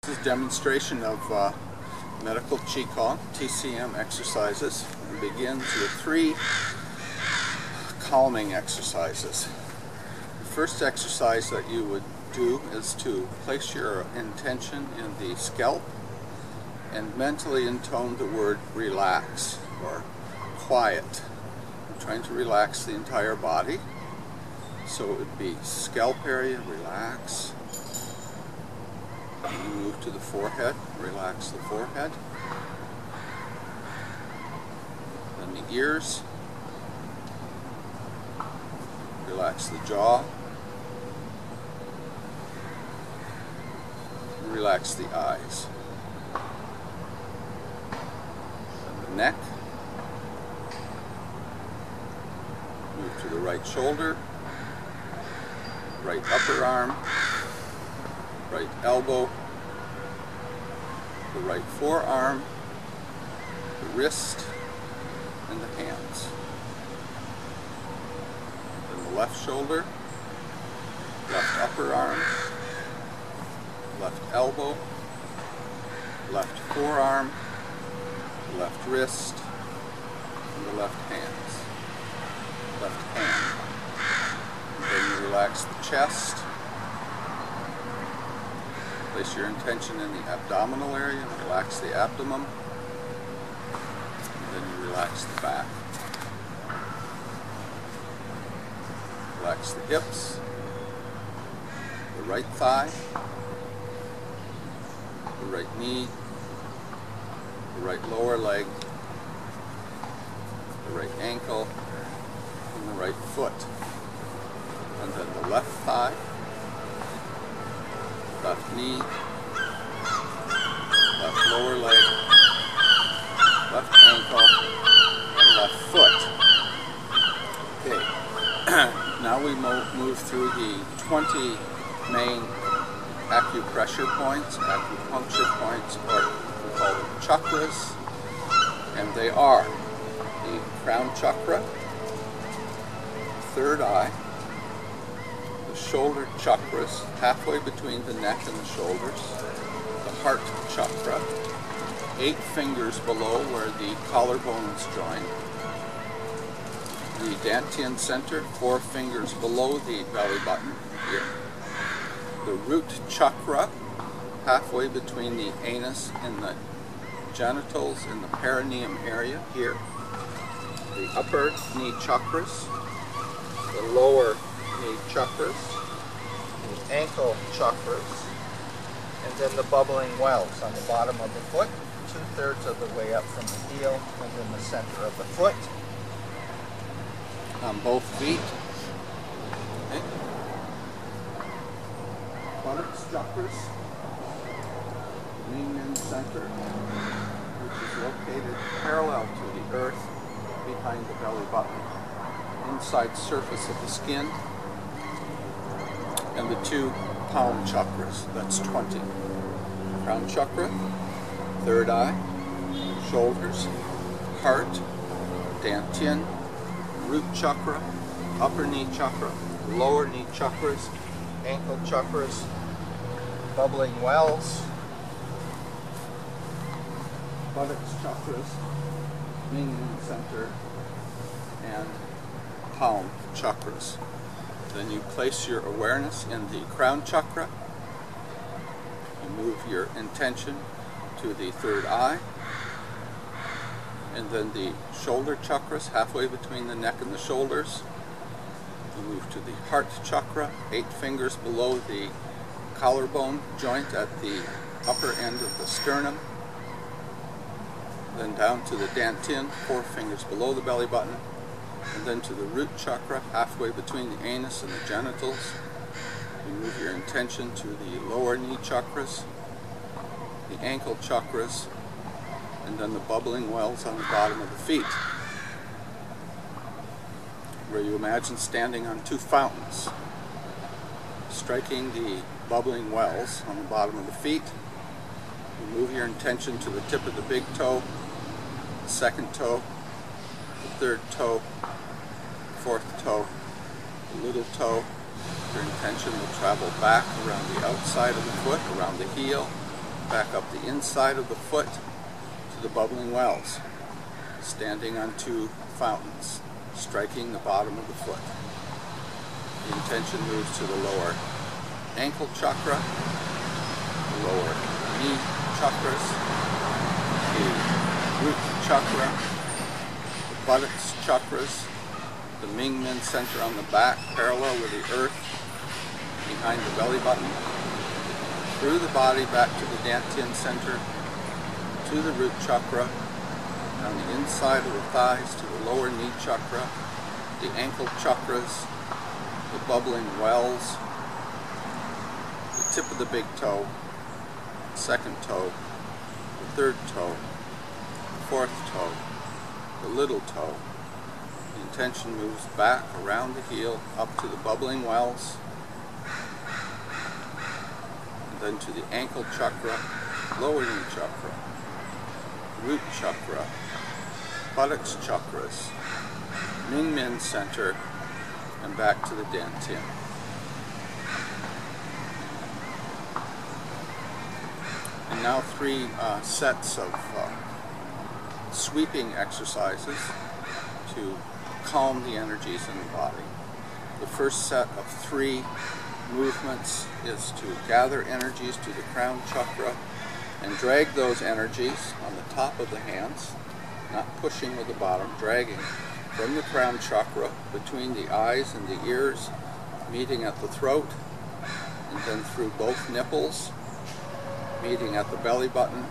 This is a demonstration of Medical Qigong, TCM exercises. It begins with 3 calming exercises. The first exercise that you would do is to place your intention in the scalp and mentally intone the word relax or quiet. I'm trying to relax the entire body. So it would be scalp area, relax. You move to the forehead, relax the forehead. Then the ears, relax the jaw. And relax the eyes. Then the neck. Move to the right shoulder, right upper arm, right elbow, the right forearm, the wrist, and the hands. Then the left shoulder, left upper arm, left elbow, left forearm, left wrist, and the left hands. Left hand. And then you relax the chest. Place your intention in the abdominal area and relax the abdomen. And then you relax the back. Relax the hips, the right thigh, the right knee, the right lower leg, the right ankle, and the right foot. And then the left thigh, left knee, left lower leg, left ankle, and left foot. Okay, now we move through the 20 main acupressure points, acupuncture points, or we call them chakras. And they are the crown chakra, third eye, shoulder chakras, halfway between the neck and the shoulders, the heart chakra, 8 fingers below where the collarbones join, the dantian center, 4 fingers below the belly button here, the root chakra, halfway between the anus and the genitals in the perineum area here, the upper knee chakras, the lower knee chakras, the ankle chakras, and then the bubbling wells on the bottom of the foot, 2/3 of the way up from the heel, and then the center of the foot, on both feet. Okay. Buttocks chakras, Ming center, which is located parallel to the earth behind the belly button, inside surface of the skin, and the 2 palm chakras, that's 20. Crown chakra, third eye, shoulders, heart, dantian, root chakra, upper knee chakra, lower knee chakras, ankle chakras, bubbling wells, buttocks chakras, Ming center, and palm chakras. Then you place your awareness in the crown chakra. You move your intention to the third eye, and then the shoulder chakras, halfway between the neck and the shoulders. You move to the heart chakra, 8 fingers below the collarbone joint at the upper end of the sternum. Then down to the dantian, 4 fingers below the belly button. And then to the root chakra, halfway between the anus and the genitals. You move your intention to the lower knee chakras, the ankle chakras, and then the bubbling wells on the bottom of the feet, where you imagine standing on 2 fountains, striking the bubbling wells on the bottom of the feet. You move your intention to the tip of the big toe, the second toe, the third toe, 4th toe, the little toe. Your intention will travel back around the outside of the foot, around the heel, back up the inside of the foot to the bubbling wells, standing on two fountains, striking the bottom of the foot. The intention moves to the lower ankle chakra, the lower knee chakras, the root chakra, the buttocks chakras, the Ming-Men center on the back, parallel with the earth, behind the belly button, through the body back to the Dantian center, to the root chakra, down the inside of the thighs to the lower knee chakra, the ankle chakras, the bubbling wells, the tip of the big toe, the second toe, the third toe, the fourth toe, the little toe. The intention moves back around the heel up to the bubbling wells, and then to the ankle chakra, lower knee chakra, root chakra, buttocks chakras, Ming-Men center, and back to the Dantian. And now three sets of sweeping exercises to calm the energies in the body. The first set of three movements is to gather energies to the crown chakra and drag those energies on the top of the hands, not pushing with the bottom, dragging from the crown chakra between the eyes and the ears, meeting at the throat, and then through both nipples, meeting at the belly button,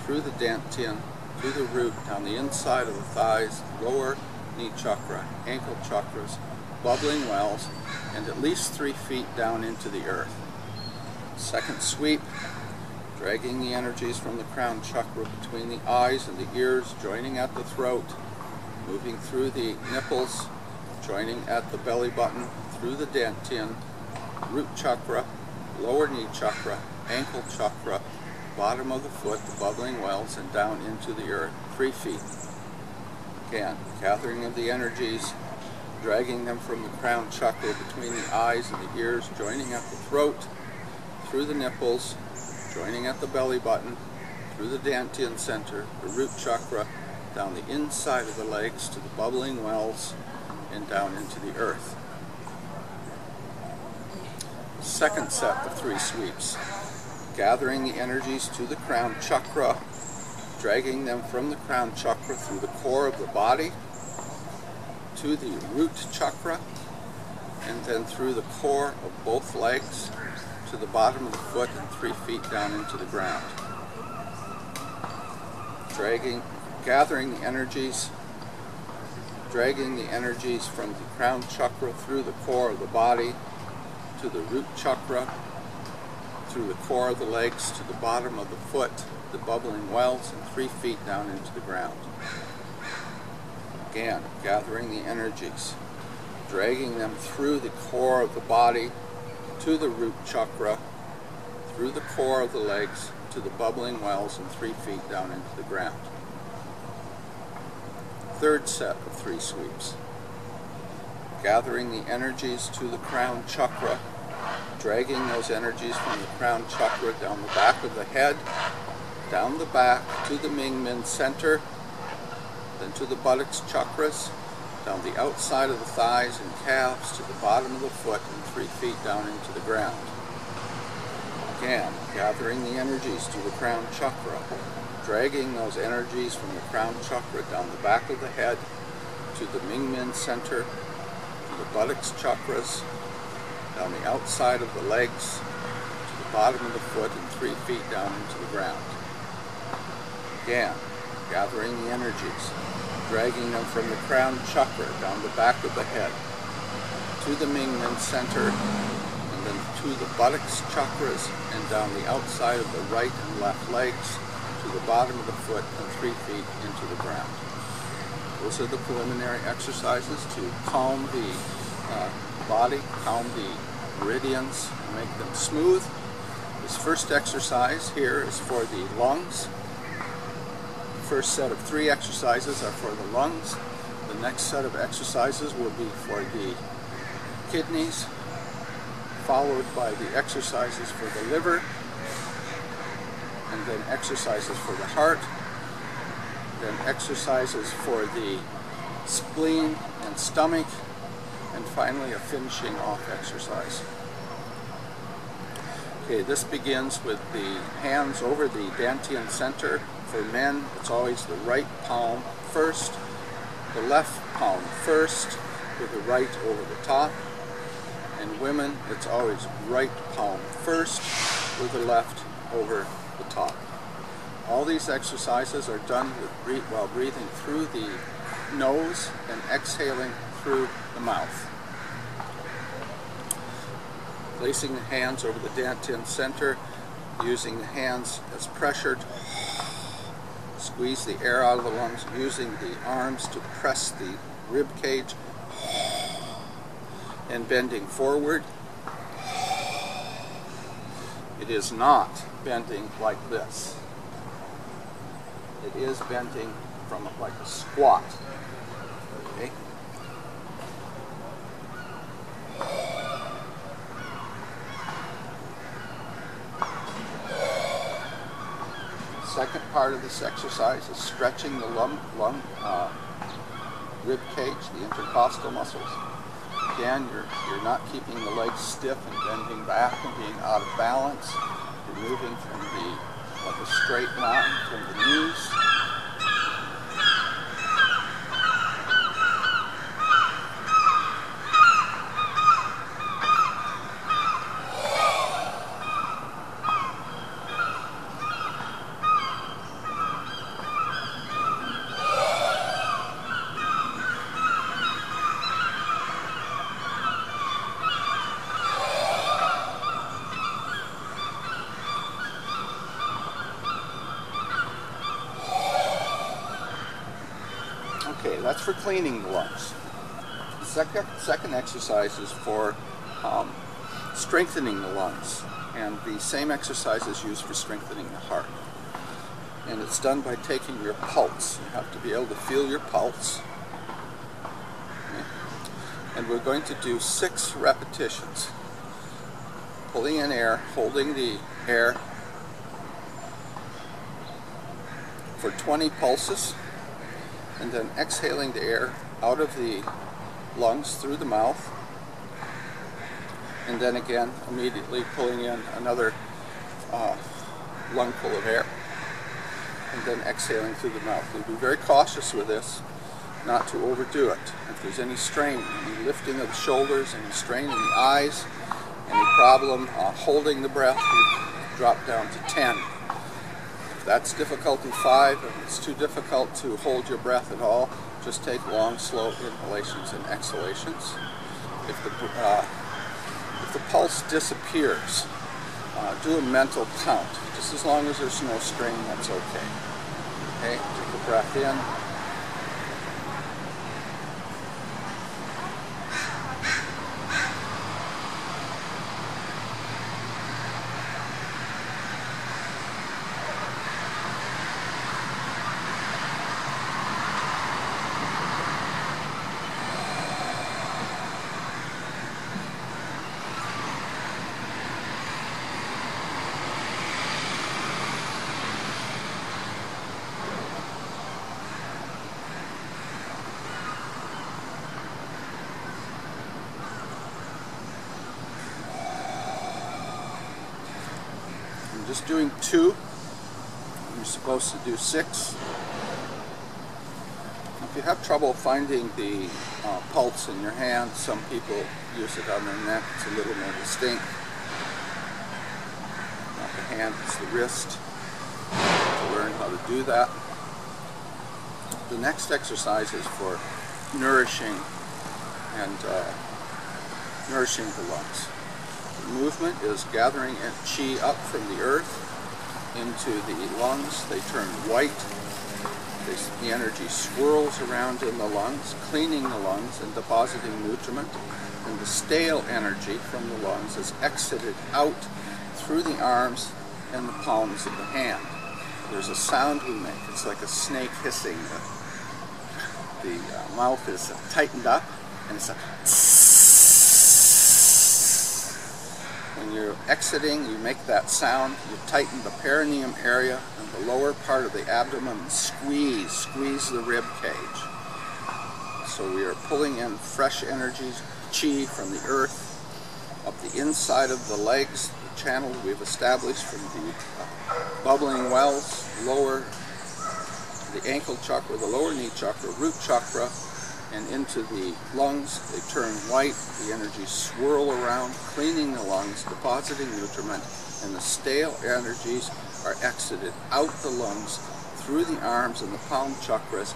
through the Dantian, through the root, down the inside of the thighs, lower knee chakra, ankle chakras, bubbling wells, and at least 3 feet down into the earth. Second sweep, dragging the energies from the crown chakra between the eyes and the ears, joining at the throat, moving through the nipples, joining at the belly button, through the Dantian, root chakra, lower knee chakra, ankle chakra, bottom of the foot, the bubbling wells, and down into the earth, 3 feet. Again, gathering of the energies, dragging them from the crown chakra between the eyes and the ears, joining at the throat, through the nipples, joining at the belly button, through the Dantian center, the root chakra, down the inside of the legs to the bubbling wells, and down into the earth. Second set of 3 sweeps. Gathering the energies to the crown chakra, dragging them from the crown chakra through the core of the body to the root chakra, and then through the core of both legs to the bottom of the foot and 3 feet down into the ground. Gathering the energies, dragging the energies from the crown chakra through the core of the body to the root chakra, through the core of the legs to the bottom of the foot, the bubbling wells, and 3 feet down into the ground. Again, gathering the energies, dragging them through the core of the body to the root chakra, through the core of the legs to the bubbling wells, and 3 feet down into the ground. Third set of 3 sweeps. Gathering the energies to the crown chakra, dragging those energies from the crown chakra down the back of the head, down the back to the Ming-Men center, then to the buttocks chakras, down the outside of the thighs and calves to the bottom of the foot, and 3 feet down into the ground. Again, gathering the energies to the crown chakra, dragging those energies from the crown chakra down the back of the head to the Ming-Men center, to the buttocks chakras, down the outside of the legs to the bottom of the foot, and 3 feet down into the ground. Again, gathering the energies, dragging them from the crown chakra down the back of the head to the Ming-Men center, and then to the buttocks chakras, and down the outside of the right and left legs to the bottom of the foot, and 3 feet into the ground. Those are the preliminary exercises to calm the body, calm the meridians, and make them smooth. This first exercise here is for the lungs. The first set of 3 exercises are for the lungs. The next set of exercises will be for the kidneys, followed by the exercises for the liver, and then exercises for the heart, then exercises for the spleen and stomach, and finally a finishing off exercise. Okay, this begins with the hands over the dantian center. For men, it's always the right palm first, the left palm first, with the right over the top. And women, it's always right palm first, with the left over the top. All these exercises are done while breathing through the nose and exhaling through the mouth. Placing the hands over the dantian center, using the hands as pressure to squeeze the air out of the lungs, using the arms to press the rib cage, and bending forward. It is not bending like this. It is bending from like a squat. Okay? Second part of this exercise is stretching the lung rib cage, the intercostal muscles. Again, you're not keeping the legs stiff and bending back and being out of balance. You're moving from like a straight line from the knees. Okay, that's for cleaning the lungs. The second exercise is for strengthening the lungs, and the same exercise is used for strengthening the heart. And it's done by taking your pulse. You have to be able to feel your pulse. Okay. And we're going to do 6 repetitions. Pulling in air, holding the air for 20 pulses, and then exhaling the air out of the lungs through the mouth, and then again immediately pulling in another lungful of air, and then exhaling through the mouth. We'll be very cautious with this, not to overdo it. If there's any strain, any lifting of the shoulders, any strain in the eyes, any problem holding the breath, you drop down to 10. That's difficulty 5, and it's too difficult to hold your breath at all. Just take long, slow inhalations and exhalations. If the pulse disappears, do a mental count. Just as long as there's no strain, that's okay. Okay, take a breath in. Just doing 2. You're supposed to do 6. If you have trouble finding the pulse in your hand, some people use it on their neck. It's a little more distinct. Not the hand, it's the wrist. To learn how to do that. The next exercise is for nourishing and nourishing the lungs. Movement is gathering Qi up from the earth into the lungs. They turn white. The energy swirls around in the lungs, cleaning the lungs and depositing nutriment. And the stale energy from the lungs is exited out through the arms and the palms of the hand. There's a sound we make. It's like a snake hissing. The mouth is tightened up, and it's a tss. When you're exiting, you make that sound, you tighten the perineum area and the lower part of the abdomen, squeeze the rib cage. So we are pulling in fresh energies, Qi from the earth, up the inside of the legs, the channel we've established from the bubbling wells, lower the ankle chakra, the lower knee chakra, root chakra, and into the lungs. They turn white, the energies swirl around, cleaning the lungs, depositing nutriment, and the stale energies are exited out the lungs, through the arms and the palm chakras.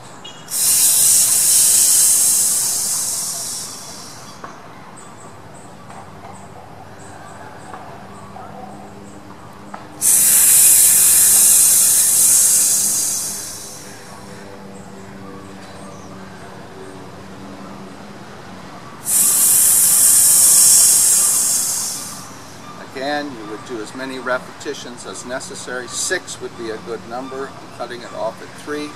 Again, you would do as many repetitions as necessary. 6 would be a good number. I'm cutting it off at 3.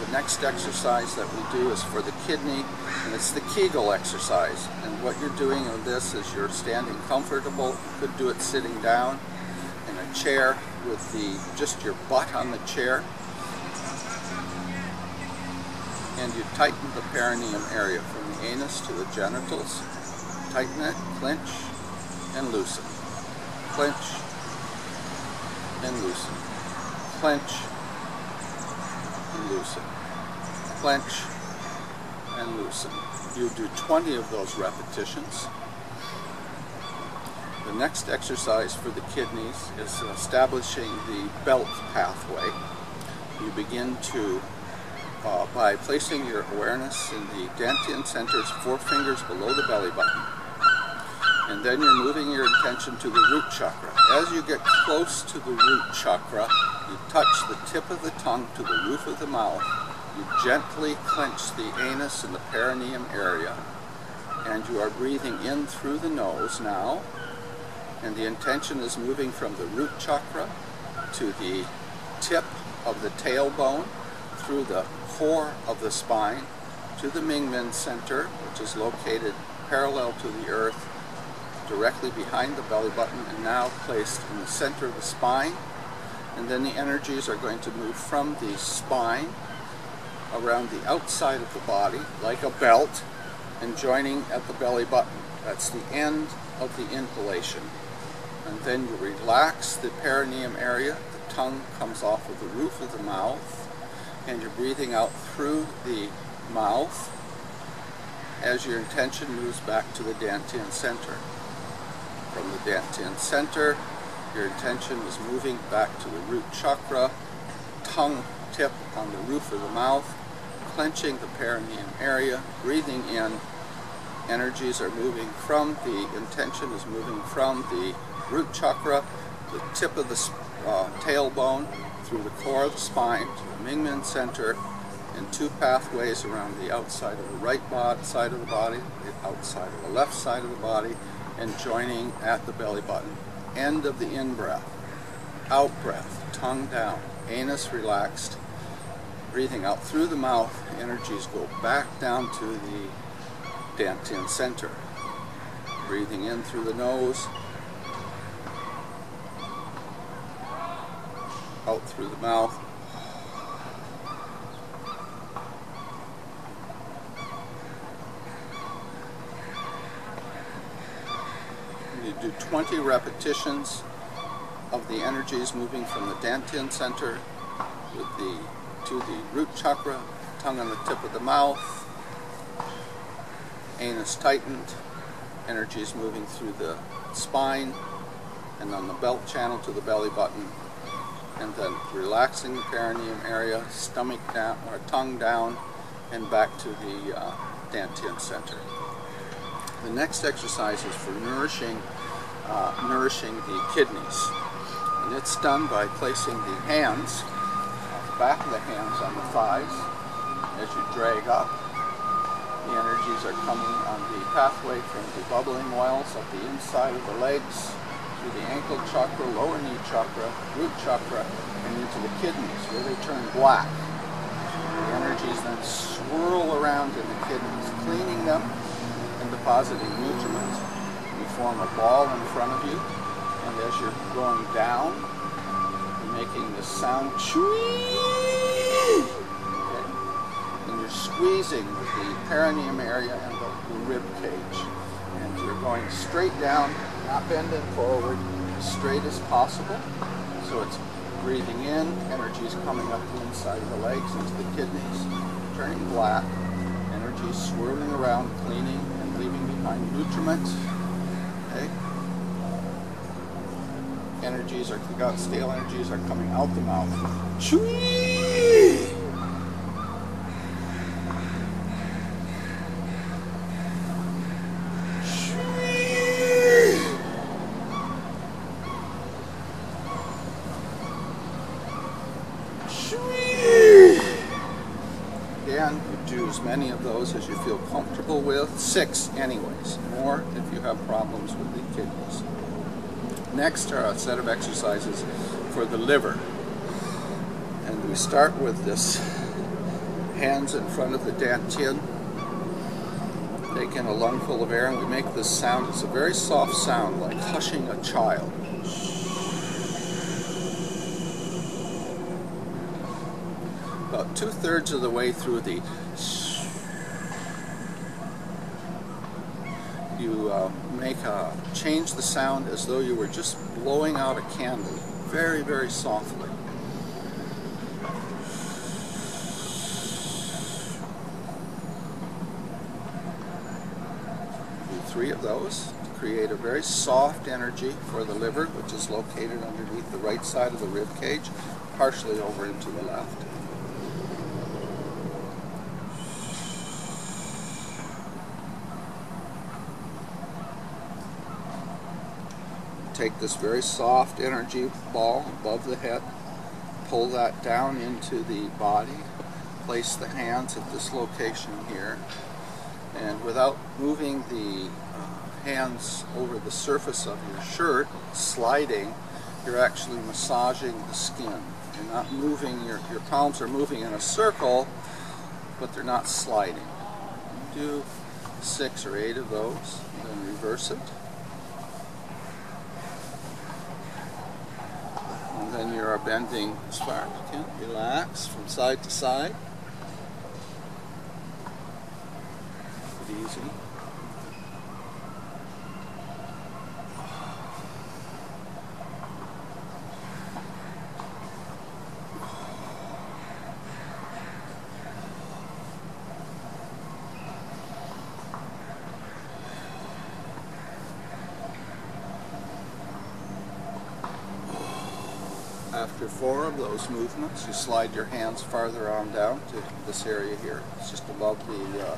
The next exercise that we do is for the kidney, and it's the Kegel exercise. And what you're doing on this is you're standing comfortable. You could do it sitting down in a chair with just your butt on the chair. And you tighten the perineum area from the anus to the genitals. Tighten it, clench, and loosen. Clench and loosen. Clench and loosen. Clench and loosen. You do 20 of those repetitions. The next exercise for the kidneys is establishing the belt pathway. You begin to by placing your awareness in the Dantian centers, 4 fingers below the belly button. And then you're moving your attention to the root chakra. As you get close to the root chakra, you touch the tip of the tongue to the roof of the mouth. You gently clench the anus and the perineum area. And you are breathing in through the nose now. And the intention is moving from the root chakra to the tip of the tailbone, through the core of the spine, to the Mingmen center, which is located parallel to the earth, directly behind the belly button, and now placed in the center of the spine. And then the energies are going to move from the spine around the outside of the body like a belt and joining at the belly button. That's the end of the inhalation. And then you relax the perineum area, the tongue comes off of the roof of the mouth, and you're breathing out through the mouth as your intention moves back to the Dantian center. From the Dantian center, your intention is moving back to the root chakra, tongue tip on the roof of the mouth, clenching the perineum area, breathing in. Energies are moving from, the intention is moving from the root chakra, the tip of the tailbone, through the core of the spine to the Mingmen center, and 2 pathways around the outside of the right side of the body, the outside of the left side of the body, and joining at the belly button. End of the in-breath. Out-breath, tongue down, anus relaxed, breathing out through the mouth, energies go back down to the Dantian center. Breathing in through the nose, out through the mouth. You do 20 repetitions of the energies moving from the Dantian center to the root chakra, tongue on the tip of the mouth, anus tightened, energies moving through the spine and on the belt channel to the belly button, and then relaxing the perineum area, stomach down or tongue down, and back to the Dantian center. The next exercise is for nourishing the kidneys, and it's done by placing the hands, the back of the hands on the thighs. As you drag up, the energies are coming on the pathway from the bubbling wells up the inside of the legs, through the ankle chakra, lower knee chakra, root chakra, and into the kidneys where they turn black. The energies then swirl around in the kidneys, cleaning them and depositing nutrients. You form a ball in front of you, and as you're going down, you're making this sound, okay? And you're squeezing the perineum area and the rib cage. And you're going straight down, not bending forward, as straight as possible. So it's breathing in, energy is coming up the inside of the legs into the kidneys, turning black, energy is swirling around, cleaning and leaving behind nutriment. Okay? Stale energies are coming out the mouth. Chui! Again, you do as many of those as you feel comfortable with. 6 anyways. More if you have problems with the kidneys. Next are a set of exercises for the liver. And we start with this hands in front of the dantian. Take in a lungful of air and we make this sound. It's a very soft sound, like hushing a child. About 2/3 of the way through the you change the sound as though you were just blowing out a candle, very, very softly. Do 3 of those to create a very soft energy for the liver, which is located underneath the right side of the rib cage, partially over into the left. Take this very soft energy ball above the head, pull that down into the body, place the hands at this location here, and without moving the hands over the surface of your shirt, sliding, you're actually massaging the skin. You're not moving, your palms are moving in a circle, but they're not sliding. Do 6 or 8 of those, and then reverse it. Then you are bending as far as you can. Relax from side to side. Take it easy. After 4 of those movements, you slide your hands farther on down to this area here. It's just above the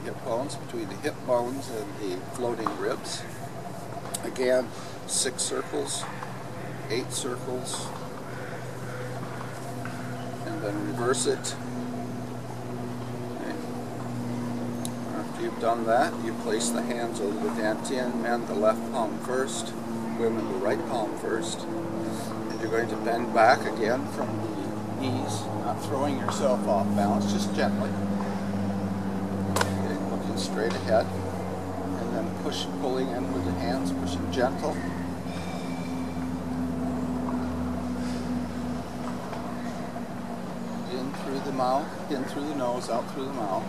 hip bones, between the hip bones and the floating ribs. Again, 6 circles, 8 circles, and then reverse it. Okay. After you've done that, you place the hands over the dantian, men the left palm first, women the right palm first. You're going to bend back again from the knees, not throwing yourself off balance, just gently. Okay, looking straight ahead, and then pulling in with the hands, pushing gentle. In through the mouth, in through the nose, out through the mouth.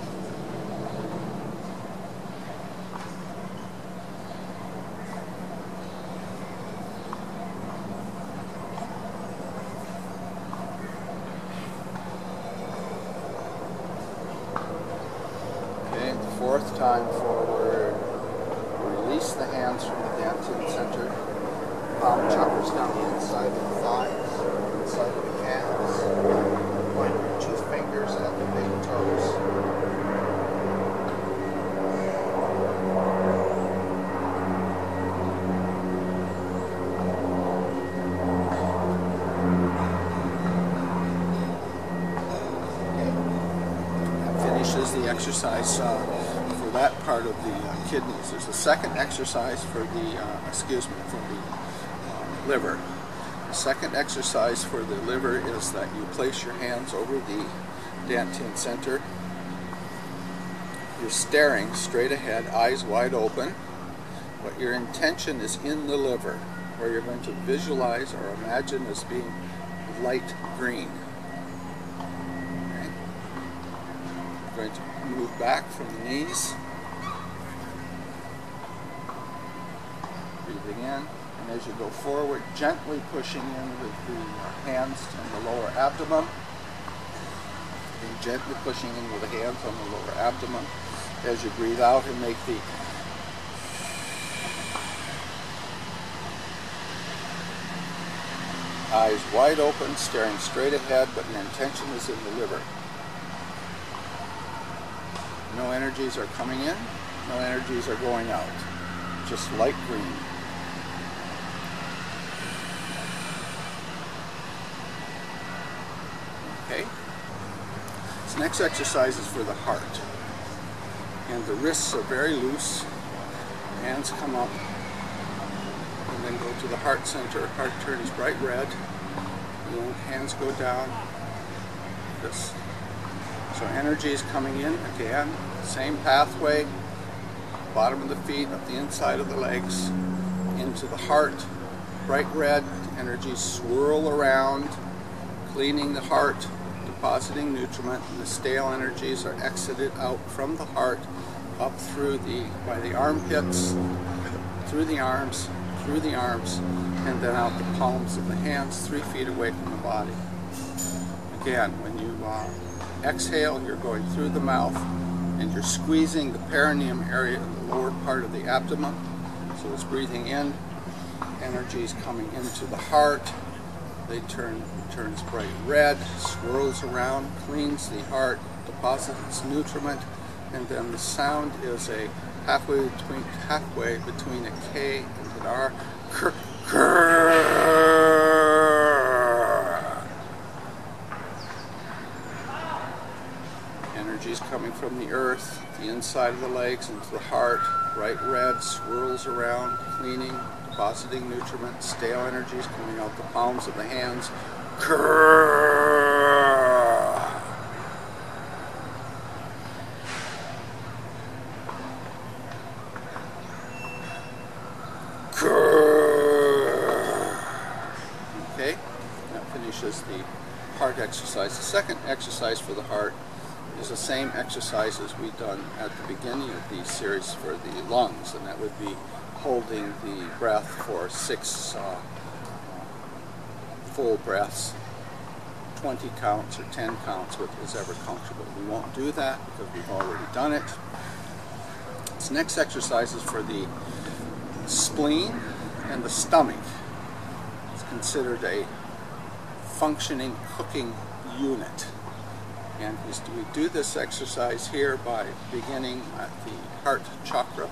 Fourth time forward, release the hands from the dantian center, palm chakras down the inside of the thighs, inside of the calves, point your 2 fingers at the big toes. Okay. That finishes the exercise for that part of the kidneys. There's a second exercise for the, for the liver. The second exercise for the liver is that you place your hands over the dantian center. You're staring straight ahead, eyes wide open. but your intention is in the liver, where you're going to visualize or imagine as being light green. Okay? You're going to move back from the knees, breathing in, and as you go forward, gently pushing in with the hands on the lower abdomen, and gently pushing in with the hands on the lower abdomen as you breathe out, and make the eyes wide open, staring straight ahead, but your intention is in the liver. No energies are coming in, no energies are going out. Just light green. Okay? This next exercise is for the heart. And the wrists are very loose. Hands come up. And then go to the heart center. Heart turns bright red. And then hands go down. This. So energy is coming in again. Same pathway. Bottom of the feet, up the inside of the legs, into the heart. Bright red. Energies swirl around, cleaning the heart, depositing nutriment, and the stale energies are exited out from the heart, up through by the armpits, through the arms, and then out the palms of the hands, 3 feet away from the body. Again, when you exhale, you're going through the mouth, and you're squeezing the perineum area in the lower part of the abdomen. So it's breathing in, energies coming into the heart. They turns bright red, swirls around, cleans the heart, deposits nutriment, and then the sound is a halfway between a K and an R. Krr, krr. Energies coming from the earth, the inside of the legs into the heart. Bright red, swirls around, cleaning, depositing nutriment, stale energies coming out the palms of the hands. Krr. Okay, that finishes the heart exercise. The second exercise for the heart is the same exercise as we've done at the beginning of the series for the lungs, and that would be holding the breath for 6 full breaths, 20 counts or 10 counts, which is ever comfortable. We won't do that because we've already done it. This next exercise is for the spleen and the stomach. It's considered a functioning cooking unit. And we do this exercise here by beginning at the heart chakra,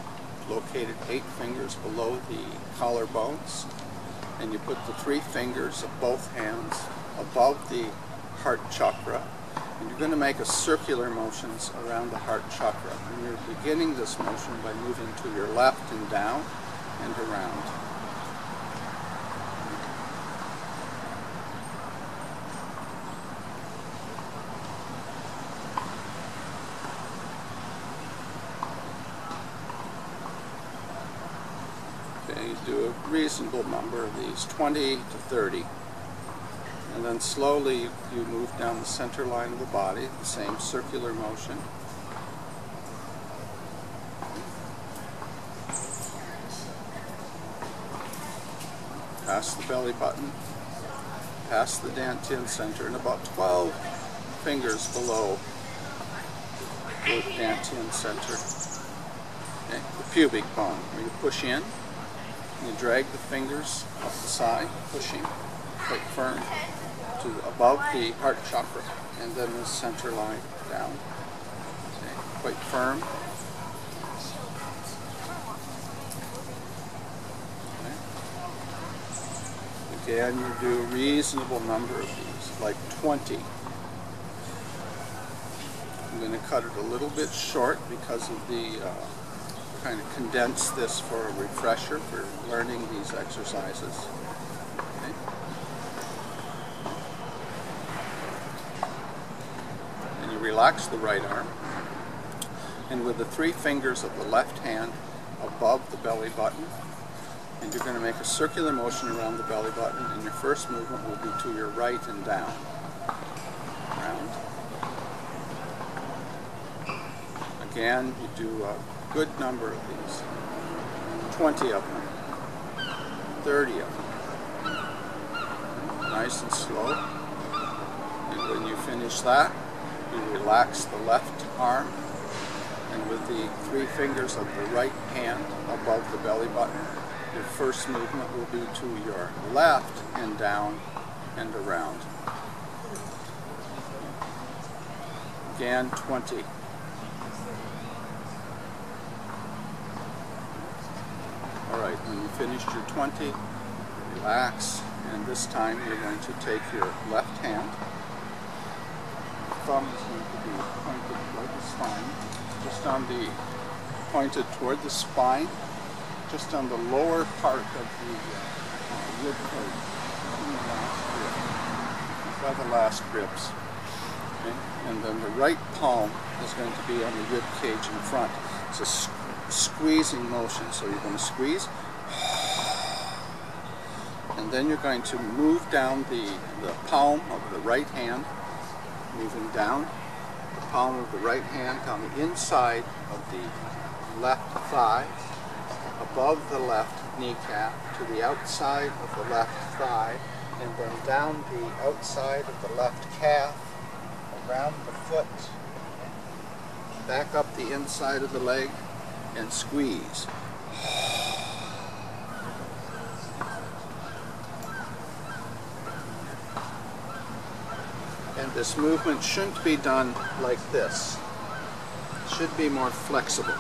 located 8 fingers below the collarbones. And you put the 3 fingers of both hands above the heart chakra. And you're going to make a circular motions around the heart chakra. And you're beginning this motion by moving to your left and down and around. Okay, you do a reasonable number of these, 20 to 30. And then slowly you move down the center line of the body, the same circular motion. Past the belly button, past the dantian center, and about 12 fingers below the dantian center. Okay, the pubic bone, where you push in, and you drag the fingers up the side, pushing quite firm to above the heart chakra, and then the center line down. Okay, quite firm. Again, you do a reasonable number of these, like 20. I'm going to cut it a little bit short because of the kind of condense this for a refresher for learning these exercises. Okay. And you relax the right arm, and with the 3 fingers of the left hand above the belly button. And you're going to make a circular motion around the belly button, and your first movement will be to your right and down. Round. Again, you do a good number of these. 20 of them. 30 of them. Nice and slow. And when you finish that, you relax the left arm, and with the 3 fingers of the right hand above the belly button, your first movement will be to your left and down and around. Again, 20. Alright, when you finished your 20, relax, and this time you're going to take your left hand. The thumb is going to be pointed toward the spine, just on the, pointed toward the spine, just on the lower part of the rib cage, by the last ribs. Okay? And then the right palm is going to be on the rib cage in front. It's a squeezing motion, so you're going to squeeze, and then you're going to move down the palm of the right hand, moving down the palm of the right hand on the inside of the left thigh, above the left kneecap, to the outside of the left thigh, and then down the outside of the left calf, around the foot, back up the inside of the leg, and squeeze. And this movement shouldn't be done like this. It should be more flexible.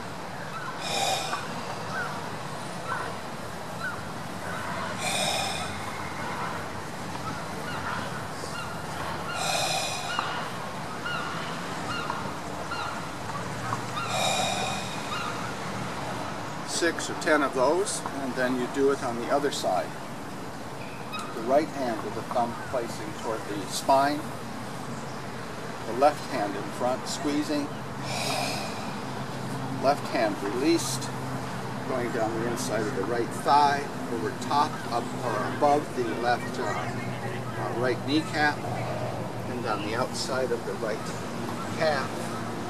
6 or 10 of those, and then you do it on the other side. The right hand with the thumb placing toward the spine, the left hand in front, squeezing, left hand released, going down the inside of the right thigh, over top, up or above the left right kneecap, and on the outside of the right calf,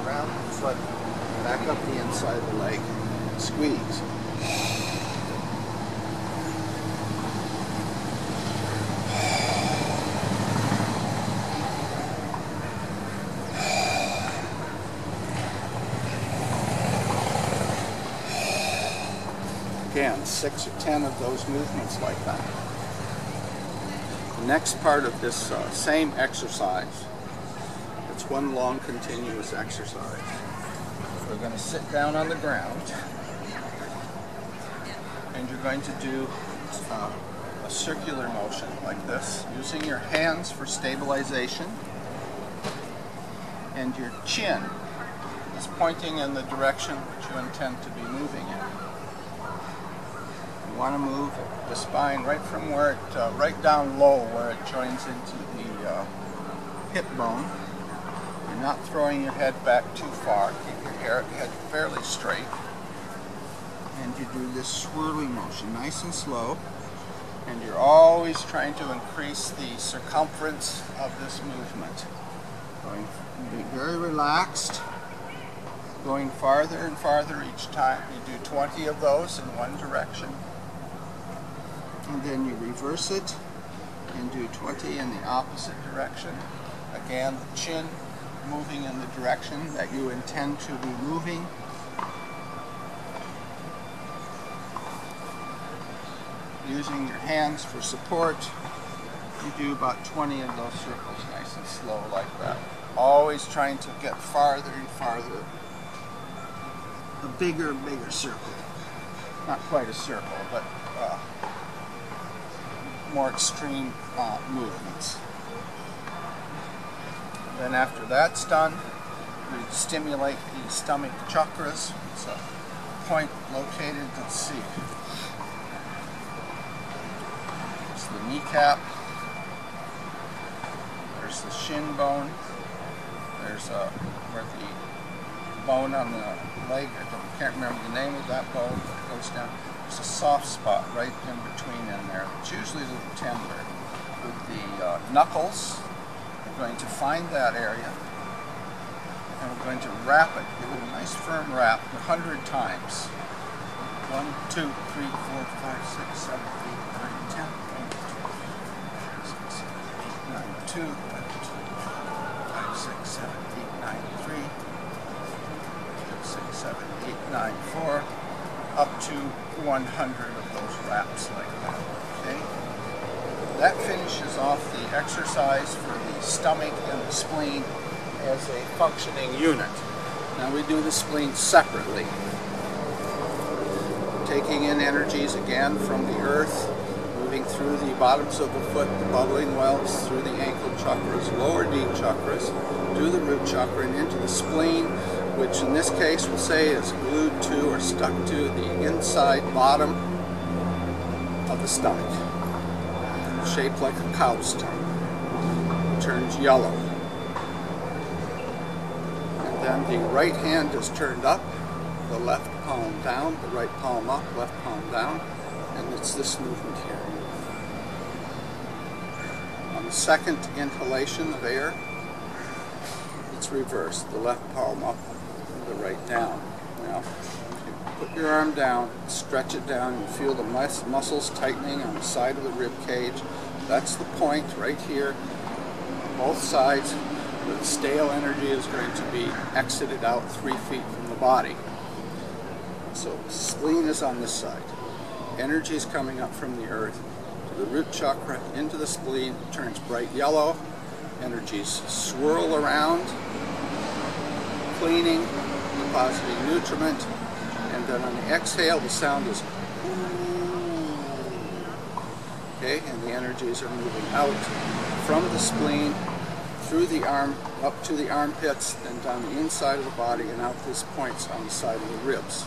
around the foot, back up the inside of the leg, squeeze. Again, 6 or 10 of those movements like that. The next part of this same exercise, it's one long continuous exercise. We're going to sit down on the ground, and you're going to do a circular motion like this, using your hands for stabilization, and your chin is pointing in the direction that you intend to be moving in. You want to move the spine right from where it, right down low where it joins into the hip bone. You're not throwing your head back too far. Keep your head fairly straight. And you do this swirling motion, nice and slow. And you're always trying to increase the circumference of this movement. Be very relaxed, going farther and farther each time. You do 20 of those in one direction. And then you reverse it and do 20 in the opposite direction. Again, the chin moving in the direction that you intend to be moving. Using your hands for support, you do about 20 of those circles nice and slow like that. Always trying to get farther and farther. A bigger and bigger circle. Not quite a circle, but more extreme movements. Then after that's done, we stimulate the stomach chakras. It's a point located, let's see. It's the kneecap. There's the shin bone. There's where the bone on the leg, I can't remember the name of that bone. goes down. There's a soft spot right in between in there. It's usually a little tender. With the knuckles, we're going to find that area, and we're going to wrap it. Give it a nice firm wrap 100 times. 1, 2, 3, 4, 5, 6, 7, 8, 9, 10, 11, 12, 13, 14, 15, 16, 17, 18, 19, 2, 5, 6, 7, 8, 9, 3, 6, 7, 8, 9, 4, up to 100 of those wraps like that. Okay? That finishes off the exercise for the stomach and the spleen as a functioning unit. Now we do the spleen separately. Taking in energies again from the earth, moving through the bottoms of the foot, the bubbling wells, through the ankle chakras, lower deep chakras, to the root chakra and into the spleen, which in this case we'll say is glued to or stuck to the inside bottom of the stomach. Shaped like a cow's tongue. It turns yellow. And then the right hand is turned up, the left palm down, the right palm up, left palm down, and it's this movement here. On the second inhalation of air, it's reversed, the left palm up, the right down. Now, put your arm down, stretch it down, you feel the muscles tightening on the side of the rib cage. That's the point right here, on both sides, where the stale energy is going to be exited out 3 feet from the body. So spleen is on this side. Energy is coming up from the earth to the root chakra, into the spleen, turns bright yellow. Energies swirl around, cleaning, depositing nutriment, and then on the exhale the sound is okay, and the energies are moving out from the spleen, through the arm, up to the armpits, then down the inside of the body and out these points on the side of the ribs.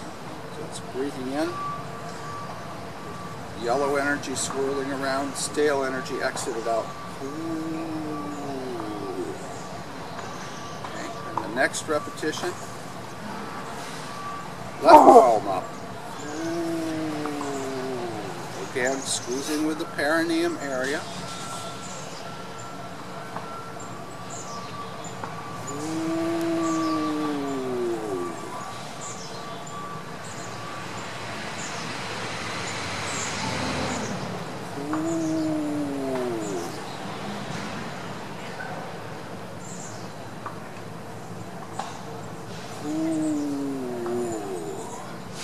So it's breathing in, yellow energy swirling around, stale energy exited out. Okay, and the next repetition, left palm up. Again, squeezing with the perineum area.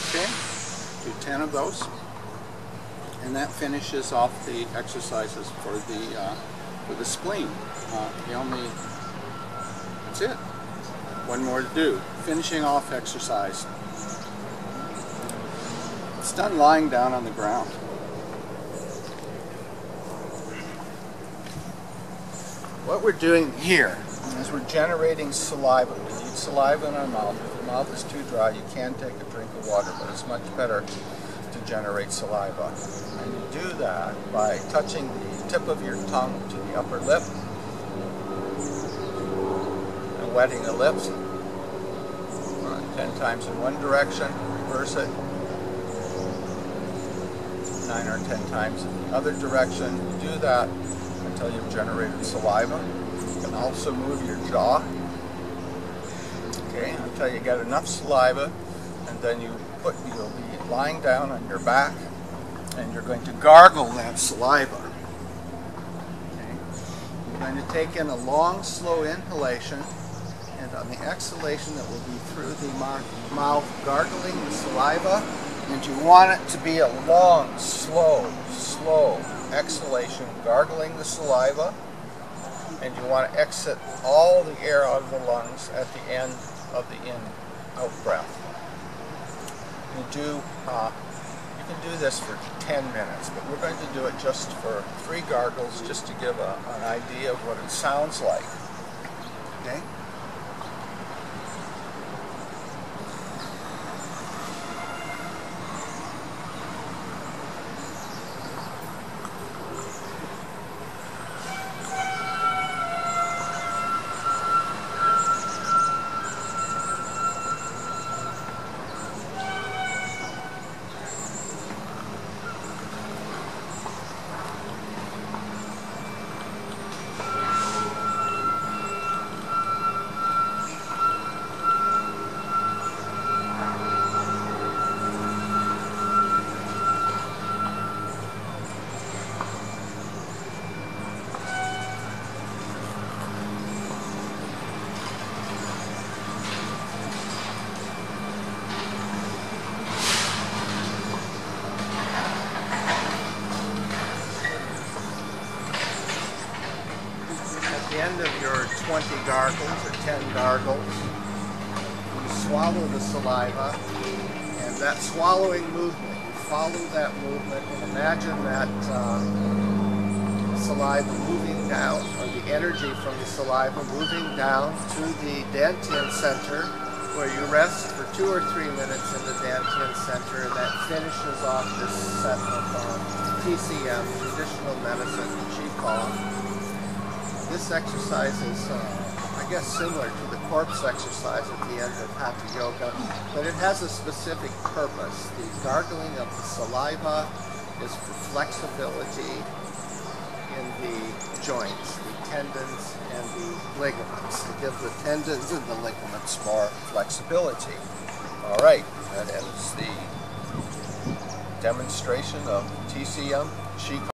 Okay, do 10 of those. And that finishes off the exercises for the spleen. That's it. One more to do. Finishing off exercise. It's done lying down on the ground. What we're doing here is we're generating saliva. We need saliva in our mouth. If your mouth is too dry, you can take a drink of water, but it's much better to generate saliva. And you do that by touching the tip of your tongue to the upper lip and wetting the lips. 10 times in one direction, reverse it. 9 or 10 times in the other direction. You do that until you've generated saliva. You can also move your jaw, okay, until you get enough saliva, and then you'll be lying down on your back, and you're going to gargle that saliva. Okay. You're going to take in a long, slow inhalation, and on the exhalation that will be through the mouth, gargling the saliva, and you want it to be a long, slow exhalation, gargling the saliva, and you want to exit all the air out of the lungs at the end of the in-out breath. You can do this for 10 minutes, but we're going to do it just for 3 gargles, just to give an idea of what it sounds like. Okay? the end of your 20 gargles or 10 gargles, you swallow the saliva, and that swallowing movement, you follow that movement and imagine that saliva moving down, or the energy from the saliva moving down to the dantian center, where you rest for 2 or 3 minutes in the dantian center, and that finishes off this set of TCM, traditional medicine, Qi Gong. This exercise is, I guess, similar to the corpse exercise at the end of Hatha Yoga, but it has a specific purpose. The gargling of the saliva is for flexibility in the joints, the tendons and the ligaments, to give the tendons and the ligaments more flexibility. All right, that ends the demonstration of TCM Qi Gong.